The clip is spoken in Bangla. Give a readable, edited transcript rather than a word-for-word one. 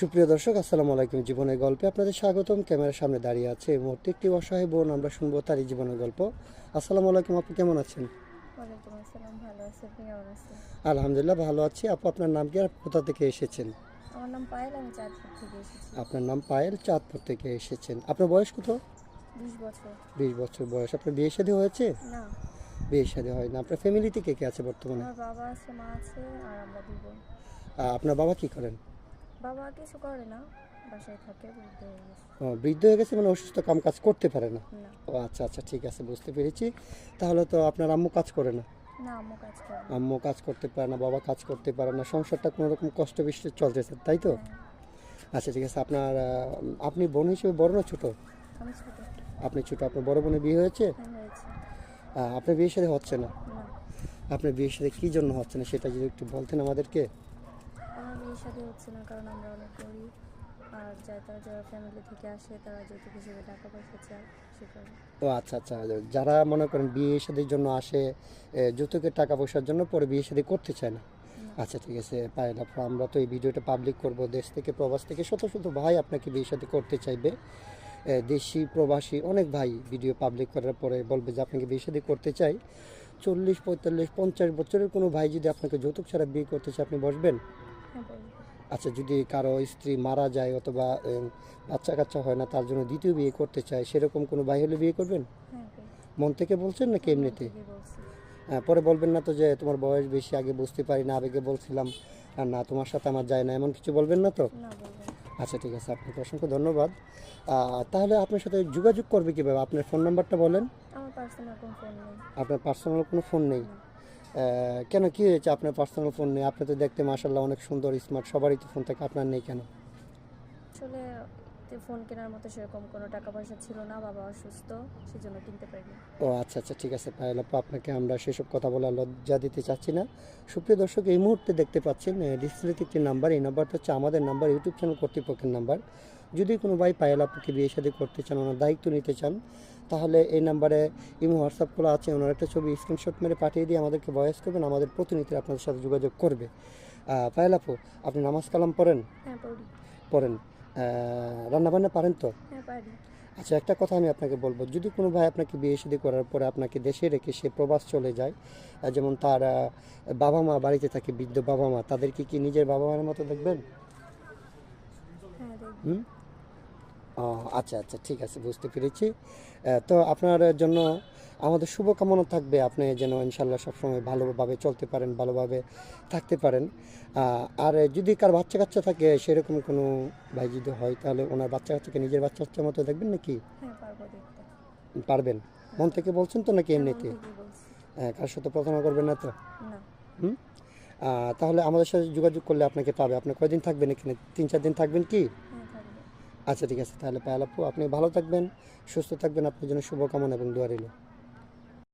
সুপ্রিয় দর্শক, আসসালামু আলাইকুম। জীবনের গল্পে আপনাদের স্বাগতম। ক্যামেরার সামনে দাঁড়িয়ে আছে এই মুহূর্তে একটি অসহায় বোন। আমরা শুনবো তারই জীবনের গল্প। আসসালামু আলাইকুম আপু, কেমন আছেন? ওয়ালাইকুম আসসালাম, ভালো আছি। আপনি কেমন আছেন? আলহামদুলিল্লাহ ভালো আছি। আপু, আপনার নাম কি আর কোথা থেকে এসেছেন? আমার নাম পায়েল, আমি চাঁদপুর থেকে এসেছি। আপনার নাম পায়েল, চাঁদপুর থেকে এসেছেন। আপনার বয়স কত? 20 বছর। 20 বছর বয়স। আপনার বিয়ে শাদী হয়েছে? না, বিয়ে শাদী হয় না। আপনার ফ্যামিলিতে কে কে আছে বর্তমানে? আমার বাবা আছে, মা আছে, আর আমরা 2 বোন। আপনার বাবা কি করেন? বাবা কিছু করে না, বাসায় থাকে, বৃদ্ধ হয়ে গেছে। ও, বৃদ্ধ হয়ে গেছে মানে অসুস্থ, কাম কাজ করতে পারে না? না। ও আচ্ছা আচ্ছা, ঠিক আছে, বুঝতে পেরেছি। তাহলে তো আপনার আম্মু কাজ করে না? না, আম্মু কাজ করে না। আম্মু কাজ করতে পারে না, বাবা কাজ করতে পারে না, সংসারটা কোনো রকম কষ্ট বেশি চলতেছে, তাই তো? হ্যাঁ, আচ্ছা, ঠিক আছে। আপনি বোন হিসেবে বড় না ছোট? আমি ছোট। আপনি ছোট। আপনার বড় বোনের বিয়ে হয়েছে? হ্যাঁ, হয়েছে। আপনার বিয়ের সাথে হচ্ছে না? না, আপনার বিয়ের সাথে কী জন্য হচ্ছে না সেটা যদি একটু বলতেন আমাদেরকে। আমার বিয়ে শাদী হচ্ছে না কারণ আমরা অনেক গরিব। আর যারা ফ্যামিলি থেকে আসে তারা যৌতুক হিসেবে টাকা পয়সা চায়, সে কারণে। ও আচ্ছা আচ্ছা, যারা মনে করেন বিয়ে শাদীর জন্য আসে যৌতুকের টাকা পয়সার জন্য, পরে বিয়ে শাদী করতে চায় না। না। আচ্ছা, ঠিক আছে পায়েল আপু, আমরা তো এই ভিডিওটা পাবলিক করব। দেশ থেকে প্রবাস থেকে শত শত ভাই আপনাকে বিয়ে শাদী করতে চাইবে। দেশি প্রবাসী অনেক ভাই ভিডিও পাবলিক করার পরে বলবে যে আপনাকে বিয়ে শাদী করতে চাই। 40, 45, 50 বছরের কোনো ভাই যদি আপনাকে যৌতুক ছাড়া বিয়ে করতে চায়, আপনি বসবেন? হ্যাঁ, বলবো। আচ্ছা, যদি কারো স্ত্রী মারা যায় অথবা বাচ্চা কাচ্চা হয় না, তার জন্য দ্বিতীয় বিয়ে করতে চায়, সেরকম কোনো ভাই হলে বিয়ে করবেন? হ্যাঁ, বলবো। মন থেকে বলছেন নাকি হ্যাঁ, মন এমনিতে? থেকে বলছি। পরে বলবেন না তো যে তোমার বয়স বেশি, আগে বুঝতে পারি না, আবেগে বলছিলাম, আর না তোমার সাথে আমার যায় না, এমন কিছু বলবেন না তো? না, বলবো না। আচ্ছা, ঠিক আছে, আপনাকে অসংখ্য ধন্যবাদ। তাহলে আপনার সাথে যোগাযোগ করবে কীভাবে? আপনার ফোন নাম্বারটা বলেন। আমার পার্সোনাল কোনো ফোন নেই। আপনার পার্সোনাল কোনো ফোন নেই? না। কেন, কী হয়েছে আপনার পার্সোনাল ফোন নেই? আপনি তো দেখতে মাশাল্লাহ অনেক সুন্দর, স্মার্ট, সবারই তো ফোন থাকে, আপনার নেই কেন? আসলে ফোন কেনার মতো সেরকম কোনো টাকা পয়সা ছিল না, বাবা অসুস্থ, সেজন্য কিনতে পারিনি। ও আচ্ছা আচ্ছা, ঠিক আছে পায়েল আপু, আপনাকে আমরা সেসব কথা বলে লজ্জা দিতে চাচ্ছি না। সুপ্রিয় দর্শক, এই মুহূর্তে দেখতে পাচ্ছেন ডিসপ্লেতে একটি নাম্বার। এই নাম্বারটা হচ্ছে আমাদের নাম্বার, ইউটিউব চ্যানেল কর্তৃপক্ষের নাম্বার। যদি কোনো ভাই পায়েল আপুকে বিয়ে শাদী করতে চান, ওনার দায়িত্ব নিতে চান, তাহলে এই নাম্বারে ইমো হোয়াটসঅ্যাপ খোলা আছে, ওনার একটা ছবি স্ক্রিনশট মেরে পাঠিয়ে দিয়ে আমাদেরকে ভয়েস করবেন, আমাদের প্রতিনিধি আপনাদের সাথে যোগাযোগ করবে। পায়েল আপু, আপনি নামাজ কালাম পড়েন? হ্যাঁ, পড়ি। পড়েন। রান্নাবান্না পারেন তো? হ্যাঁ, পারি। আচ্ছা, একটা কথা আমি আপনাকে বলবো, যদি কোনো ভাই আপনাকে বিয়ে শাদী করার পরে আপনাকে দেশে রেখে সে প্রবাস চলে যায়, যেমন তার বাবা মা বাড়িতে থাকে, বৃদ্ধ বাবা মা, তাদেরকে কি নিজের বাবা মায়ের মতো দেখবেন? হ্যাঁ, দেখবো। হুম। ও আচ্ছা আচ্ছা, ঠিক আছে, বুঝতে পেরেছি। তো আপনার জন্য আমাদের শুভকামনা থাকবে, আপনি যেন ইনশাল্লাহ সবসময় ভালোভাবে চলতে পারেন, ভালোভাবে থাকতে পারেন। আর যদি কার বাচ্চা কাচ্চা থাকে, সেরকম কোনো ভাই যদি হয়, তাহলে ওনার বাচ্চা কাচ্চাকে নিজের বাচ্চা কাচ্চার মতো দেখবেন নাকি? হ্যাঁ, পারবো দেখতে। পারবেন? মন থেকে বলছেন তো নাকি হ্যাঁ, মন এমনিতে? থেকেই বলছি। কার সাথে প্রতারণা করবেন না তো? না। হুম। তাহলে আমাদের সাথে যোগাযোগ করলে আপনাকে পাবে। আপনি কয়দিন থাকবেন এখানে? 3-4 দিন থাকবেন কি? হ্যাঁ, থাকবো। আচ্ছা, ঠিক আছে, তাহলে পায়েল আপু আপনি ভালো থাকবেন, সুস্থ থাকবেন, আপনার জন্য শুভকামনা এবং দোয়া রইল।